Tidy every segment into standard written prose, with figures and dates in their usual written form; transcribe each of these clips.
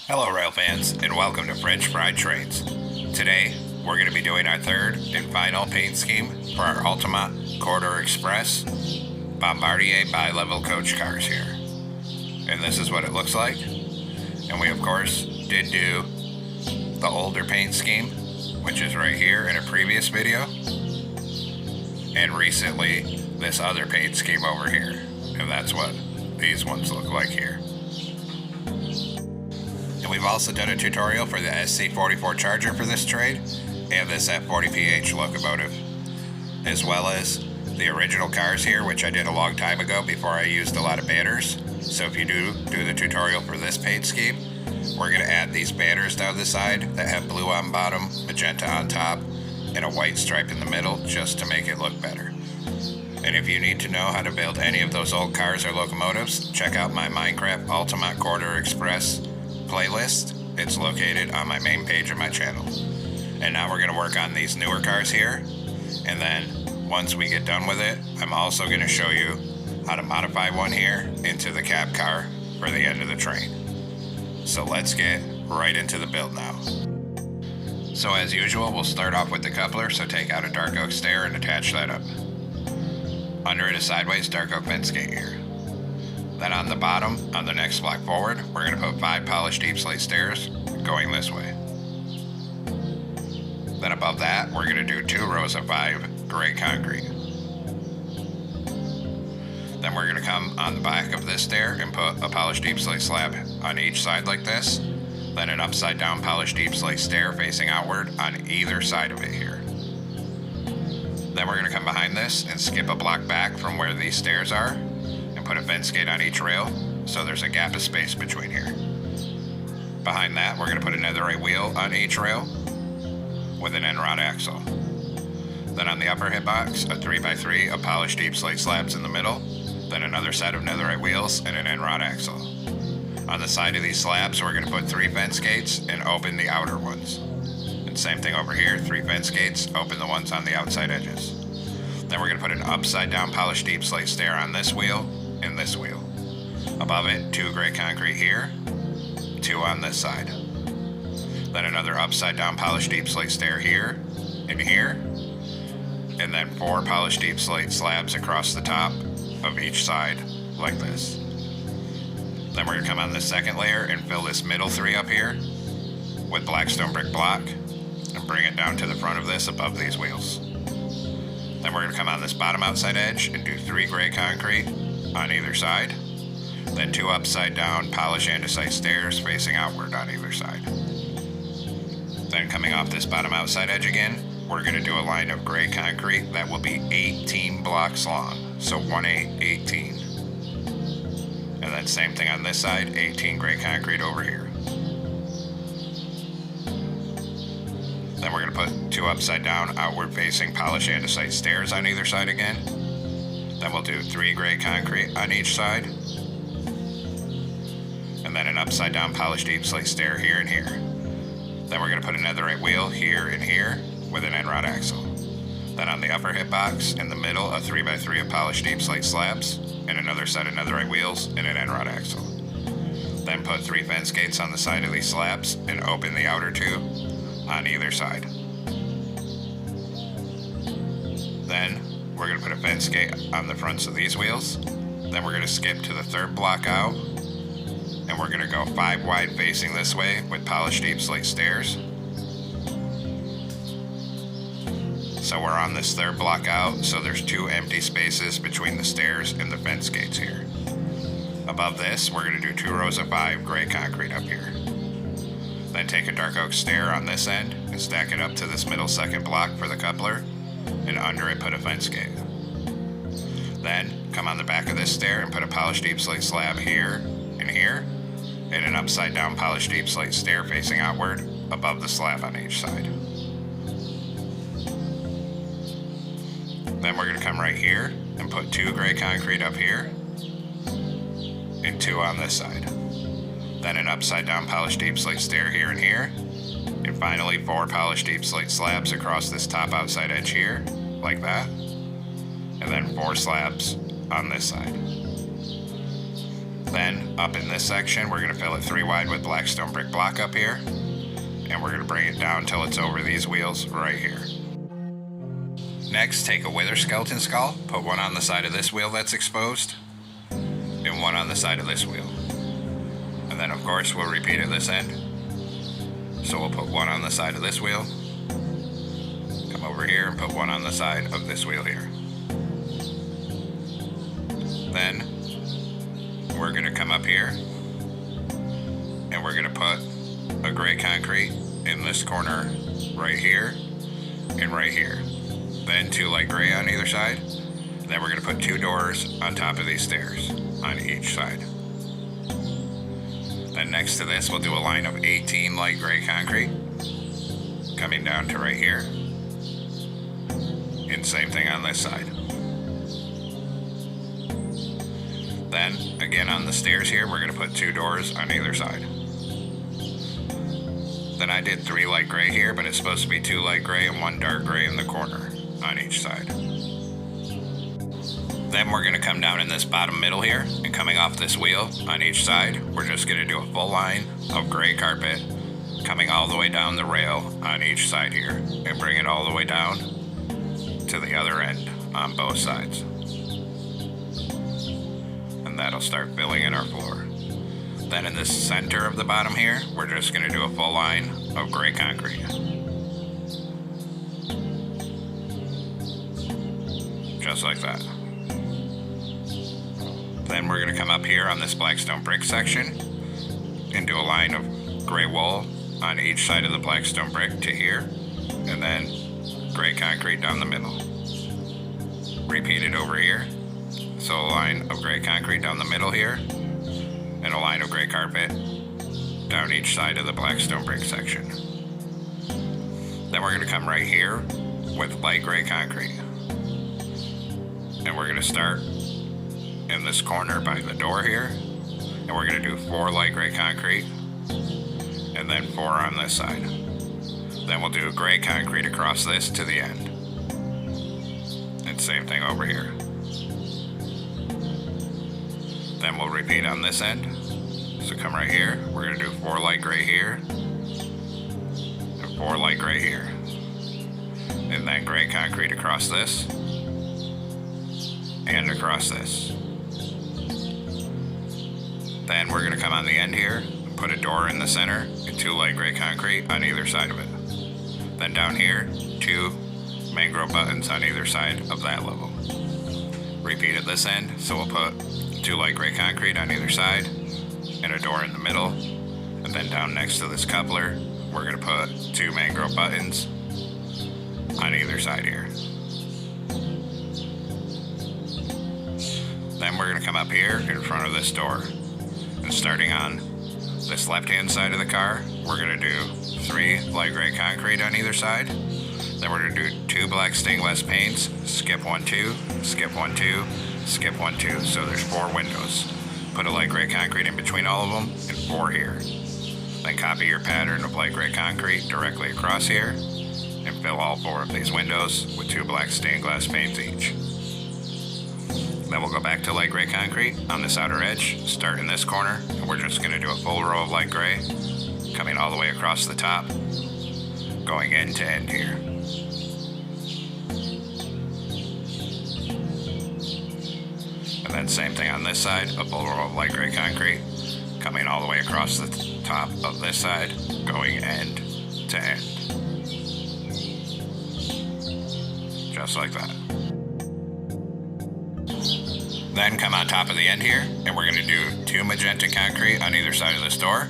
Hello rail fans, and welcome to French Fried Trades. Today, we're going to be doing our third and final paint scheme for our Altimont Corridor Express Bombardier bi-level coach cars here. And this is what it looks like. And we of course did do the older paint scheme, which is right here in a previous video. And recently, this other paint scheme over here. And that's what these ones look like here. And we've also done a tutorial for the SC44 Charger for this trade and this F40PH locomotive, as well as the original cars here, which I did a long time ago before I used a lot of banners. So if you do the tutorial for this paint scheme, we're going to add these banners down the side that have blue on bottom, magenta on top, and a white stripe in the middle just to make it look better. And if you need to know how to build any of those old cars or locomotives, check out my Minecraft Altimont Corridor Express playlist. It's located on my main page of my channel. And now we're going to work on these newer cars here, and then once we get done with it, I'm also going to show you how to modify one here into the cab car for the end of the train. So let's get right into the build now. So as usual, we'll start off with the coupler, so take out a dark oak stair and attach that up. Under it a sideways dark oak fence gate here. Then on the bottom, on the next block forward, we're going to put 5 polished deep slate stairs going this way. Then above that, we're going to do 2 rows of 5 gray concrete. Then we're going to come on the back of this stair and put a polished deep slate slab on each side like this. Then an upside down polished deep slate stair facing outward on either side of it here. Then we're going to come behind this and skip a block back from where these stairs are, put a fence gate on each rail, so there's a gap of space between here. Behind that, we're going to put a netherite wheel on each rail with an end rod axle. Then on the upper hitbox, a 3x3 of polished deep slate slabs in the middle, then another set of netherite wheels and an end rod axle. On the side of these slabs, we're going to put 3 fence gates and open the outer ones. And same thing over here, 3 fence gates, open the ones on the outside edges. Then we're going to put an upside down polished deep slate stair on this wheel and this wheel. Above it, 2 gray concrete here, 2 on this side. Then another upside down polished deep slate stair here and here, and then 4 polished deep slate slabs across the top of each side like this. Then we're going to come on this second layer and fill this middle 3 up here with blackstone brick block and bring it down to the front of this above these wheels. Then we're going to come on this bottom outside edge and do 3 gray concrete on either side, then 2 upside down polished andesite stairs facing outward on either side. Then coming off this bottom outside edge again, we're going to do a line of gray concrete that will be 18 blocks long, so 1, 8, 18. And then same thing on this side, 18 gray concrete over here. Then we're going to put 2 upside down outward facing polished andesite stairs on either side again. Then we'll do 3 gray concrete on each side. And then an upside down polished deep slate stair here and here. Then we're going to put a netherite wheel here and here with an end rod axle. Then on the upper hitbox, in the middle, a 3x3 of polished deep slate slabs, and another set of netherite wheels and an end rod axle. Then put 3 fence gates on the side of these slabs and open the outer 2 on either side. Then we're going to put a fence gate on the fronts of these wheels. Then we're going to skip to the 3rd block out, and we're going to go 5 wide facing this way with polished deep slate stairs. So we're on this 3rd block out, so there's 2 empty spaces between the stairs and the fence gates here. Above this, we're going to do 2 rows of 5 gray concrete up here. Then take a dark oak stair on this end and stack it up to this middle 2nd block for the coupler, and under it put a fence gate. Then come on the back of this stair and put a polished deep slate slab here and here, and an upside down polished deep slate stair facing outward above the slab on each side. Then we're going to come right here and put 2 gray concrete up here and 2 on this side. Then an upside down polished deep slate stair here and here, And finally 4 polished deep slate slabs across this top outside edge here, like that. And then 4 slabs on this side. Then up in this section, we're going to fill it 3 wide with black stone brick block up here. And we're going to bring it down until it's over these wheels right here. Next, take a wither skeleton skull, put one on the side of this wheel that's exposed, and one on the side of this wheel. And then of course we'll repeat at this end. So we'll put one on the side of this wheel, come over here and put one on the side of this wheel here. Then we're going to come up here and we're going to put a gray concrete in this corner right here and right here. Then 2 light gray on either side. Then we're going to put 2 doors on top of these stairs on each side. Then next to this we'll do a line of 18 light gray concrete coming down to right here. And same thing on this side. Then again on the stairs here we're going to put 2 doors on either side. Then I did 3 light gray here, but it's supposed to be 2 light gray and 1 dark gray in the corner on each side. Then we're going to come down in this bottom middle here, and coming off this wheel on each side, we're just going to do a full line of gray carpet coming all the way down the rail on each side here, and bring it all the way down to the other end on both sides. And that'll start filling in our floor. Then in the center of the bottom here, we're just going to do a full line of gray concrete. Just like that. Then we're going to come up here on this black stone brick section and do a line of gray wool on each side of the black stone brick to here, and then gray concrete down the middle. Repeat it over here. So a line of gray concrete down the middle here, and a line of gray carpet down each side of the black stone brick section. Then we're going to come right here with light gray concrete. And we're going to start in this corner by the door here, and we're going to do 4 light gray concrete, and then 4 on this side. Then we'll do gray concrete across this to the end. And same thing over here. Then we'll repeat on this end. So come right here, we're going to do 4 light gray here, and 4 light gray here. And then gray concrete across this, and across this. Then we're going to come on the end here, put a door in the center, and 2 light gray concrete on either side of it. Then down here, 2 mangrove buttons on either side of that level. Repeat at this end, so we'll put 2 light gray concrete on either side, and a door in the middle. And then down next to this coupler, we're going to put 2 mangrove buttons on either side here. Then we're going to come up here in front of this door. And starting on this left-hand side of the car, we're going to do 3 light gray concrete on either side. Then we're going to do 2 black stained glass panes, skip 1, 2, skip 1, 2, skip 1, 2. So there's 4 windows. Put a light gray concrete in between all of them, and 4 here. Then copy your pattern of light gray concrete directly across here, and fill all 4 of these windows with 2 black stained glass panes each. Then we'll go back to light gray concrete on this outer edge, start in this corner, and we're just going to do a full row of light gray, coming all the way across the top, going end to end here. And then same thing on this side, a full row of light gray concrete, coming all the way across the top of this side, going end to end. Just like that. Then come on top of the end here, and we're going to do 2 magenta concrete on either side of this door.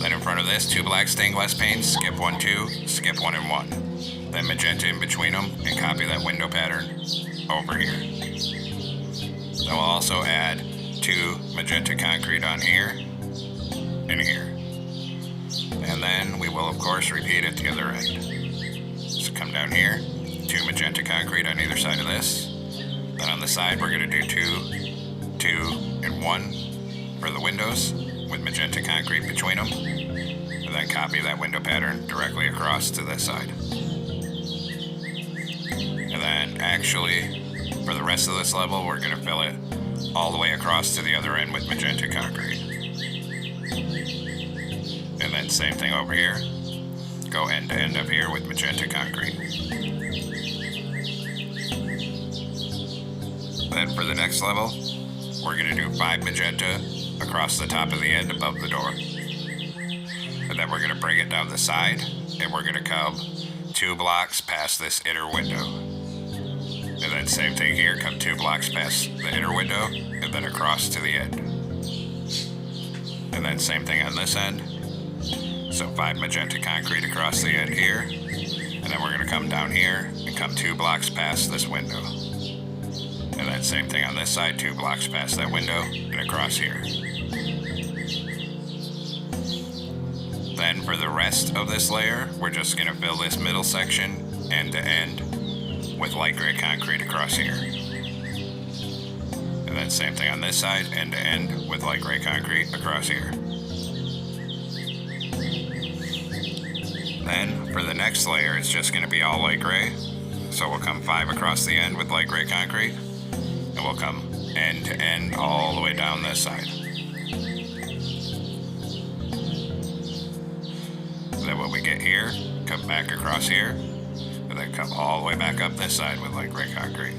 Then in front of this, 2 black stained glass panes, skip 1, 2, skip 1 and 1. Then magenta in between them, and copy that window pattern over here. Then we'll also add 2 magenta concrete on here and here. And then we will of course repeat at the other end. So come down here, 2 magenta concrete on either side of this. Then on the side, we're going to do 2, 2, and 1 for the windows with magenta concrete between them. And then copy that window pattern directly across to this side. And then actually, for the rest of this level, we're going to fill it all the way across to the other end with magenta concrete. And then same thing over here. Go end to end up here with magenta concrete. Then for the next level, we're going to do 5 magenta across the top of the end above the door. And then we're going to bring it down the side, and we're going to come 2 blocks past this inner window. And then same thing here, come 2 blocks past the inner window, and then across to the end. And then same thing on this end. So 5 magenta concrete across the end here. And then we're going to come down here and come 2 blocks past this window. And then same thing on this side, 2 blocks past that window and across here. Then for the rest of this layer, we're just going to fill this middle section end to end with light gray concrete across here. And then same thing on this side, end to end with light gray concrete across here. Then for the next layer, it's just going to be all light gray. So we'll come 5 across the end with light gray concrete, and we'll come end to end all the way down this side. Then when we get here, come back across here, and then come all the way back up this side with light gray concrete.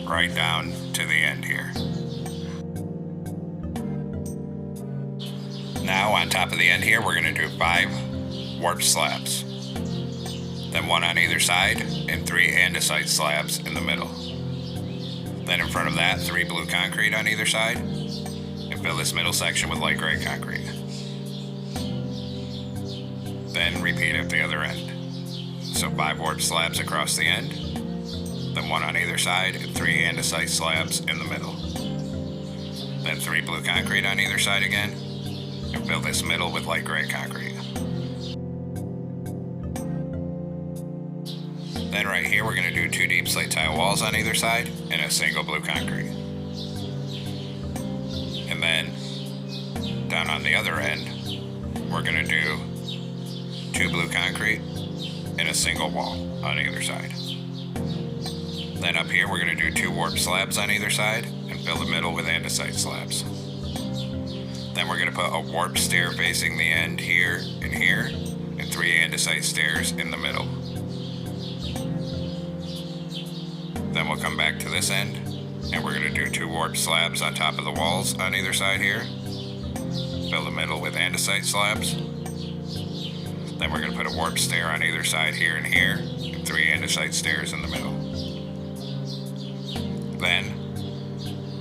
Right down to the end here. Now on top of the end here, we're going to do 5 warped slabs. Then 1 on either side, and 3 andesite slabs in the middle. Then in front of that, 3 blue concrete on either side, and fill this middle section with light gray concrete. Then repeat at the other end. So 5 warped slabs across the end, then 1 on either side, and 3 andesite slabs in the middle. Then 3 blue concrete on either side again, and fill this middle with light gray concrete. Then right here, we're going to do 2 deep slate tile walls on either side and a single blue concrete. And then down on the other end, we're going to do 2 blue concrete and a single wall on either side. Then up here, we're going to do 2 warped slabs on either side and fill the middle with andesite slabs. Then we're going to put a warped stair facing the end here, and 3 andesite stairs in the middle. Then we'll come back to this end, and we're going to do 2 warped slabs on top of the walls on either side here. Fill the middle with andesite slabs. Then we're going to put a warped stair on either side here, and 3 andesite stairs in the middle. Then,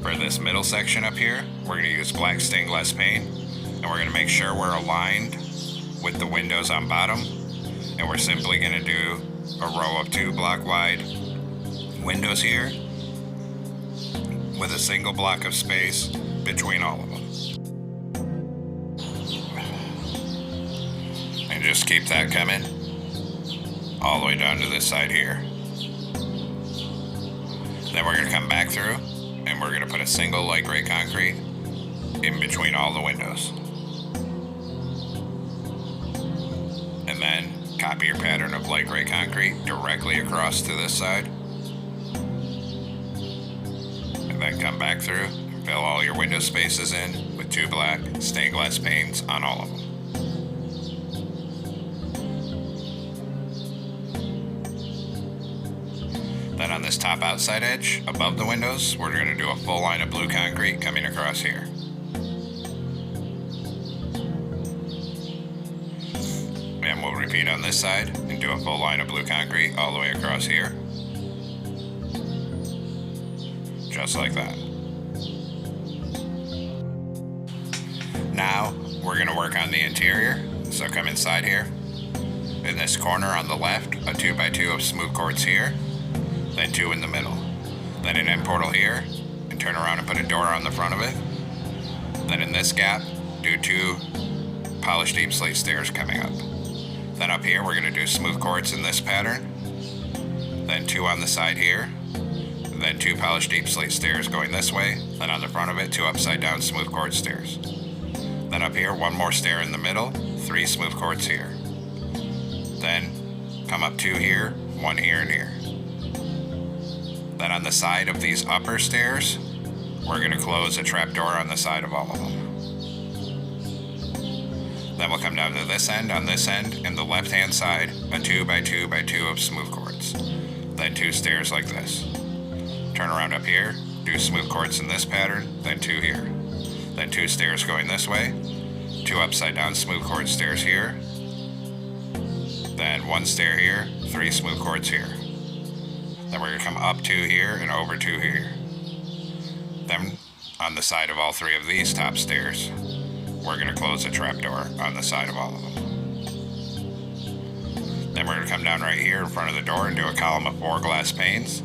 for this middle section up here, we're going to use black stained glass paint, and we're going to make sure we're aligned with the windows on bottom, and we're simply going to do a row of 2 block wide windows here with a single block of space between all of them. And just keep that coming all the way down to this side here. Then we're going to come back through, and we're going to put a single light gray concrete in between all the windows. And then copy your pattern of light gray concrete directly across to this side. And then come back through and fill all your window spaces in with 2 black stained glass panes on all of them. Then on this top outside edge, above the windows, we're going to do a full line of blue concrete coming across here. And we'll repeat on this side and do a full line of blue concrete all the way across here. Just like that. Now, we're going to work on the interior. So come inside here. In this corner on the left, a 2x2 of smooth quartz here. Then 2 in the middle. Then an end portal here, and turn around and put a door on the front of it. Then in this gap, do 2 polished deep slate stairs coming up. Then up here, we're going to do smooth quartz in this pattern. Then 2 on the side here. Then Then 2 polished deep slate stairs going this way, then on the front of it 2 upside down smooth quartz stairs. Then up here 1 more stair in the middle, 3 smooth quartz here. Then come up 2 here, 1 here and here. Then on the side of these upper stairs, we're going to close a trapdoor on the side of all of them. Then we'll come down to this end, on this end, in the left-hand side, a 2 by 2 by 2 of smooth quartz. Then 2 stairs like this. Turn around up here, do smooth quartz in this pattern, then 2 here. Then 2 stairs going this way, 2 upside down smooth quartz stairs here, then 1 stair here, 3 smooth quartz here. Then we're going to come up 2 here and over 2 here. Then on the side of all 3 of these top stairs, we're going to close a trapdoor on the side of all of them. Then we're going to come down right here in front of the door and do a column of 4 glass panes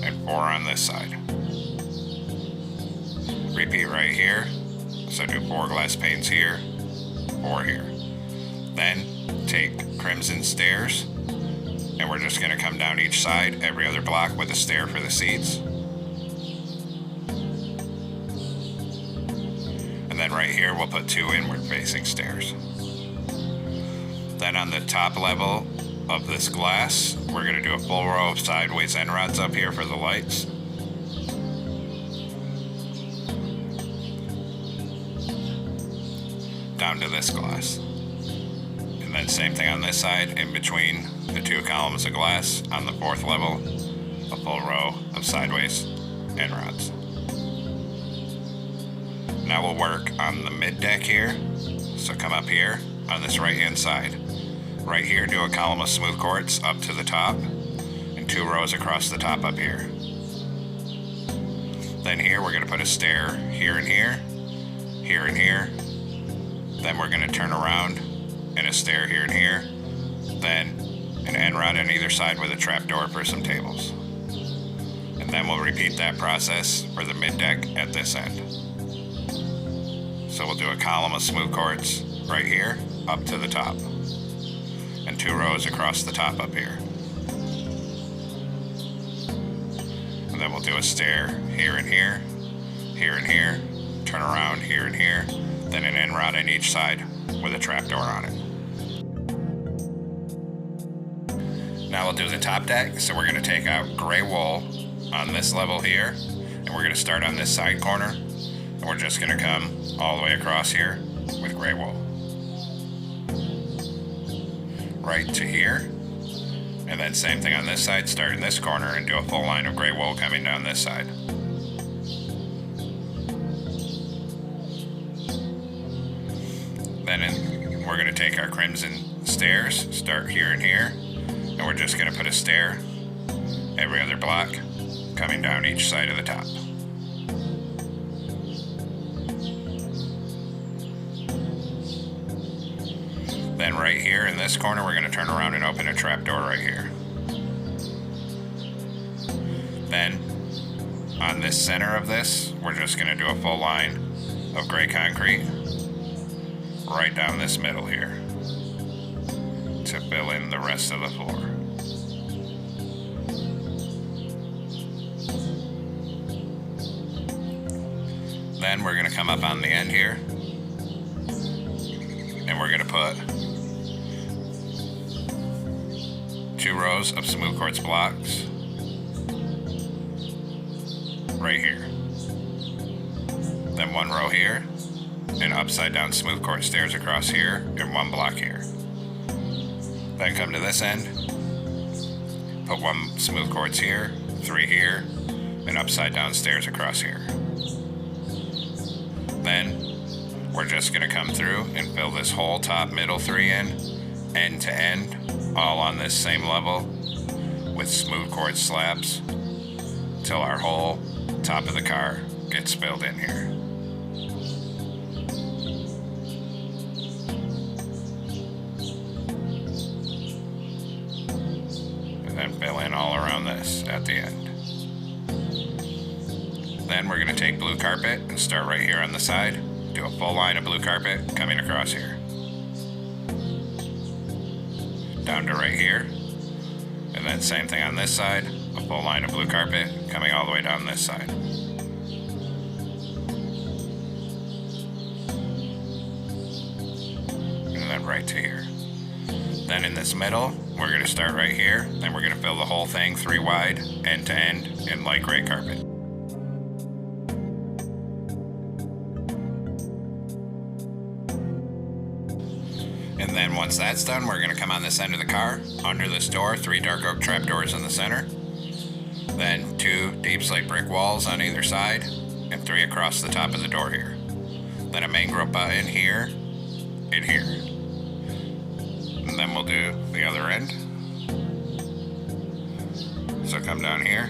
and 4 on this side. Repeat right here, so do 4 glass panes here, 4 here. Then take crimson stairs, and we're just going to come down each side, every other block with a stair for the seats. And then right here we'll put 2 inward facing stairs. Then on the top level of this glass, we're going to do a full row of sideways end rods up here for the lights. Down to this glass. And then same thing on this side, in between the 2 columns of glass on the 4th level, a full row of sideways end rods. Now we'll work on the mid deck here. So come up here on this right hand side. Right here, do a column of smooth quartz up to the top and 2 rows across the top up here. Then here we're going to put a stair here and here, here and here. Then we're going to turn around and a stair here and here. Then an end rod on either side with a trapdoor for some tables. And then we'll repeat that process for the mid deck at this end. So we'll do a column of smooth quartz right here up to the top and 2 rows across the top up here. And then we'll do a stair here and here, here and here, turn around here and here, then an end rod on each side with a trapdoor on it. Now we'll do the top deck, so we're going to take out gray wool on this level here, and we're going to start on this side corner, and we're just going to come all the way across here with gray wool. Right to here, and then same thing on this side, start in this corner and do a full line of gray wool coming down this side. Then we're going to take our crimson stairs, start here and here, and we're just going to put a stair every other block coming down each side of the top. Then right here in this corner, we're going to turn around and open a trapdoor right here. Then on this center of this, we're just going to do a full line of gray concrete right down this middle here to fill in the rest of the floor. Then we're going to come up on the end here and we're going to put 2 rows of smooth quartz blocks right here. Then 1 row here and upside down smooth quartz stairs across here and 1 block here. Then come to this end, put 1 smooth quartz here, 3 here, and upside down stairs across here. Then we're just going to come through and fill this whole top middle 3 in, end to end, all on this same level with smooth quartz slabs till our whole top of the car gets filled in here. And then fill in all around this at the end. Then we're going to take blue carpet and start right here on the side. Do a full line of blue carpet coming across here. Down to right here. And then same thing on this side. a full line of blue carpet coming all the way down this side. And then right to here. Then in this middle, we're going to start right here, then we're going to fill the whole thing 3 wide, end to end, in light gray carpet. And then once that's done, we're going to come on this end of the car, under this door, 3 dark oak trap doors in the center, then 2 deep slate brick walls on either side, and 3 across the top of the door here. Then a mangrove button here, and here. And then we'll do the other end. So come down here,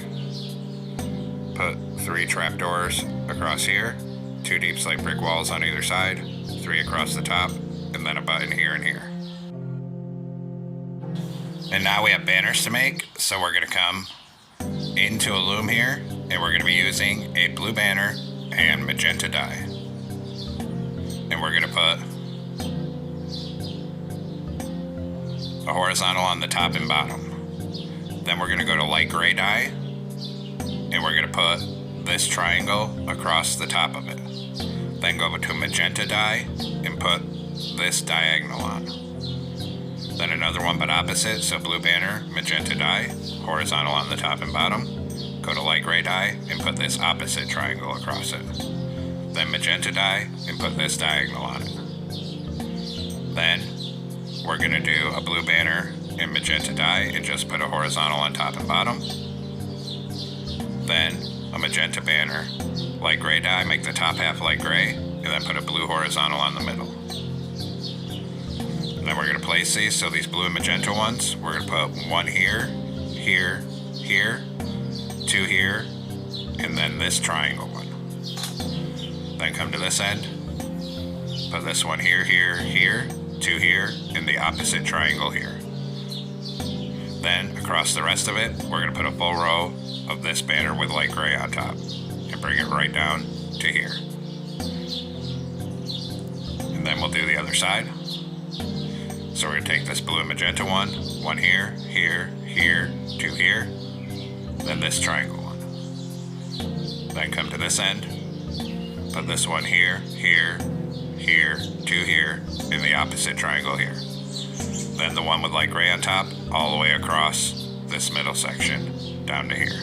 put 3 trap doors across here, 2 deep slate brick walls on either side, 3 across the top, and then a button here and here. And now we have banners to make, so we're going to come into a loom here, and we're going to be using a blue banner and magenta dye. And we're going to put a horizontal on the top and bottom. Then we're going to go to light gray dye, and we're going to put this triangle across the top of it. Then go to magenta dye and put this diagonal on. Then another one but opposite, so blue banner, magenta dye, horizontal on the top and bottom. Go to light gray dye and put this opposite triangle across it. Then magenta dye and put this diagonal on it. Then we're going to do a blue banner and magenta dye and just put a horizontal on top and bottom. Then a magenta banner, light gray dye, make the top half light gray, and then put a blue horizontal on the middle. And then we're going to place these, so these blue and magenta ones, we're going to put 1 here, here, here, 2 here, and then this triangle one. Then come to this end, put this one here, here, here, 2 here, and the opposite triangle here. Then across the rest of it, we're going to put a full row of this banner with light gray on top and bring it right down to here. And then we'll do the other side. So we're going to take this blue and magenta one, 1 here, here, here, 2 here, then this triangle one. Then come to this end, put this one here, here, here, 2 here, and the opposite triangle here. Then the one with light gray on top, all the way across this middle section, down to here.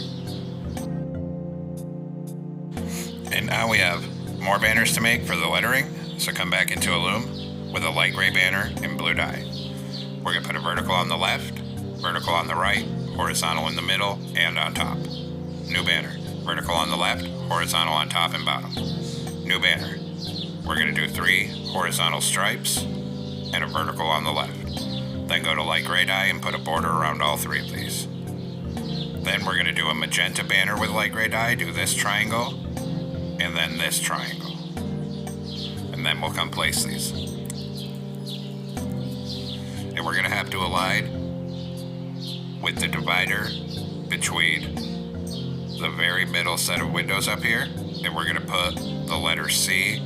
And now we have more banners to make for the lettering, so come back into a loom with a light gray banner and blue dye. We're going to put a vertical on the left, vertical on the right, horizontal in the middle, and on top. New banner, vertical on the left, horizontal on top and bottom. New banner. We're going to do 3 horizontal stripes and a vertical on the left. Then go to light gray dye and put a border around all 3 of these. Then we're going to do a magenta banner with light gray dye, do this triangle, and then this triangle. And then we'll come place these. And we're going to have to align with the divider between the very middle set of windows up here, and we're going to put the letter C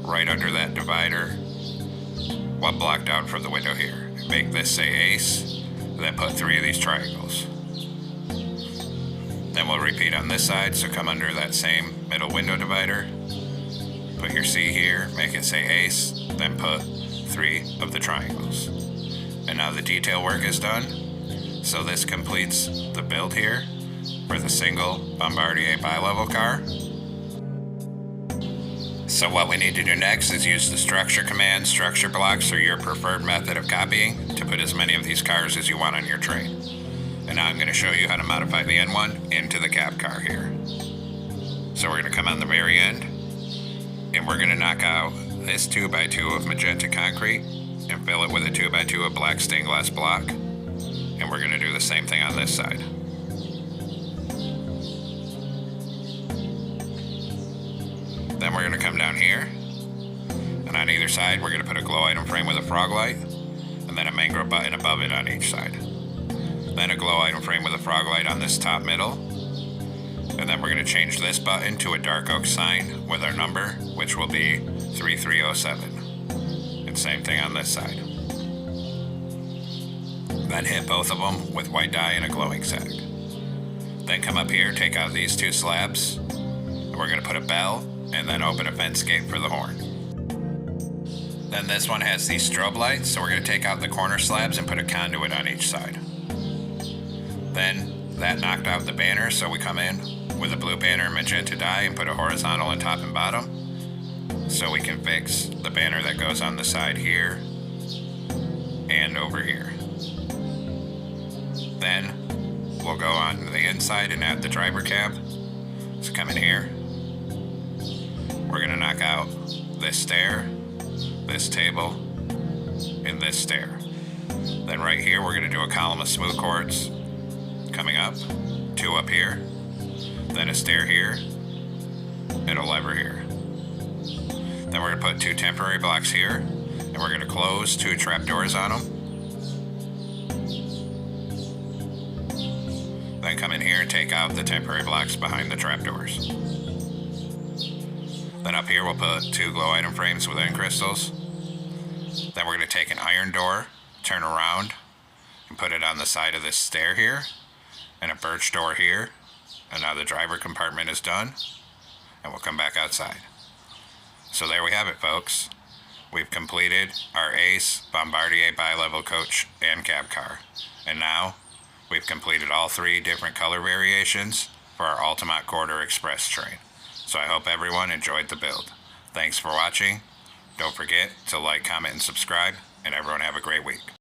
right under that divider, 1 block down from the window here. Make this say ace, and then put 3 of these triangles. Then we'll repeat on this side, so come under that same middle window divider, put your C here, make it say ace, then put 3 of the triangles. And now the detail work is done, so this completes the build here for the single Bombardier bi-level car. So what we need to do next is use the structure command, structure blocks, or your preferred method of copying to put as many of these cars as you want on your train. And now I'm going to show you how to modify the N1 into the cab car here. So we're going to come on the very end, and we're going to knock out this 2x2 of magenta concrete and fill it with a 2x2 of black stained glass block. And we're going to do the same thing on this side. Then we're going to come down here, and on either side we're going to put a glow item frame with a frog light, and then a mangrove button above it on each side. Then a glow item frame with a frog light on this top middle, and then we're going to change this button to a dark oak sign with our number, which will be 3307. And same thing on this side. Then hit both of them with white dye and a glowing sack. Then come up here, take out these two slabs. We're going to put a bell and then open a fence gate for the horn. Then this one has these strobe lights, so we're going to take out the corner slabs and put a conduit on each side. Then that knocked out the banner, so we come in with a blue banner and magenta dye and put a horizontal on top and bottom, so we can fix the banner that goes on the side here and over here. Then we'll go on the inside and add the driver cab. So come in here. We're going to knock out this stair, this table, and this stair. Then right here we're going to do a column of smooth quartz coming up, 2 up here, then a stair here, and a lever here. Then we're going to put 2 temporary blocks here, and we're going to close 2 trapdoors on them. Then come in here and take out the temporary blocks behind the trapdoors. Then up here we'll put 2 glow item frames with end crystals. Then we're going to take an iron door, turn around, and put it on the side of this stair here, and a birch door here. And now the driver compartment is done, and we'll come back outside. So there we have it, folks. We've completed our Ace Bombardier bi-level coach and cab car. And now we've completed all 3 different color variations for our Altimont Corridor Express train. So I hope everyone enjoyed the build. Thanks for watching. Don't forget to like, comment, and subscribe, and everyone have a great week.